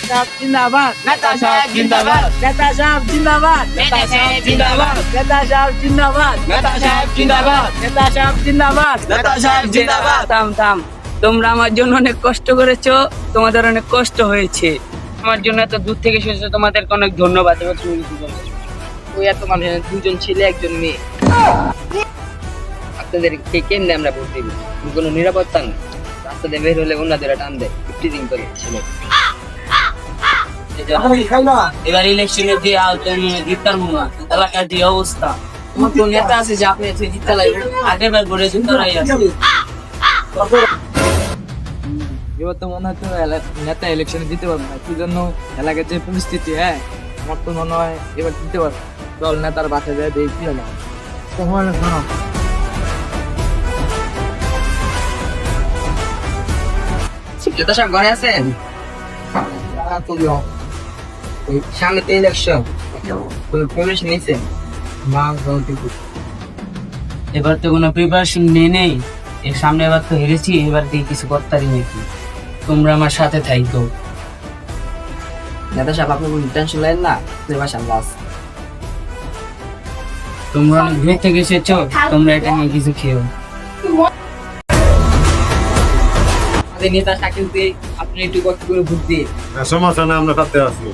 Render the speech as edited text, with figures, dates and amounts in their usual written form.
সাহেব জিন্দাবাদ, নেতা সাহেব জিন্দাবাদ, নেতা সাহেব জিন্দাবাদ, নেতা সাহেব জিন্দাবাদ, নেতা সাহেব জিন্দাবাদ, নেতা সাহেব জিন্দাবাদ, নেতা সাহেব জিন্দাবাদ। নেতা সাহেব জিন্দাবাদ। থাম থাম, তোমরা আমার জন্য অনেক কষ্ট করেছো, তোমাদের অনেক কষ্ট হয়েছে। আমার জন্য এত দূর থেকে এসেছো, তোমাদেরকে অনেক ধন্যবাদ। এবার তুমি কিছু বলো। ওই এত মানুষের দুজন ছেলে একজন মেয়ে, আপনাদেরকে কেমনে আমরা ভোট দেব? কোনো নিরাপত্তা নেই, রাস্তাতে বের হলে ওনাদের টান দেয়, টিচিং করে ছিল। এবার ইলেকশনে দিয়ে জিততার মুনা এলাকার যে অবস্থা, আমার তো নেতা আছে যে আপনি জিততে লাগবে। আগের বার করে জিতারাই আছে। এবার তো মনে হয় তো নেতা ইলেকশনে দিতে পারবে না, সেই জন্য এলাকার যে পরিস্থিতি, হ্যাঁ আমার তো মনে হয় এবার দিতে পারবে। দল নেতার বাসা যায় দেখি না নেতা সাহেব ঘরে আছেন? সামনে তো ইলেকশন, প্রিপারেশন নিয়েছেন? এবার তো কোনো প্রিপারেশন নেই। এর সামনে এবার তো হেরেছি, এবার দিয়ে কিছু করতারই নাকি। তোমরা আমার সাথে থাইকো। নেতা সাহেব আপনি কোনো টেনশন নেন না, বাসা আমরা আছি। তোমরা অনেক দূর থেকে এসেছো, তোমরা এটা নিয়ে কিছু খেও। আমাদের নেতা শাকিল দিয়ে আপনি একটু কষ্ট করে ভোট দিয়ে সমস্যা না, আমরা সাথে আছি।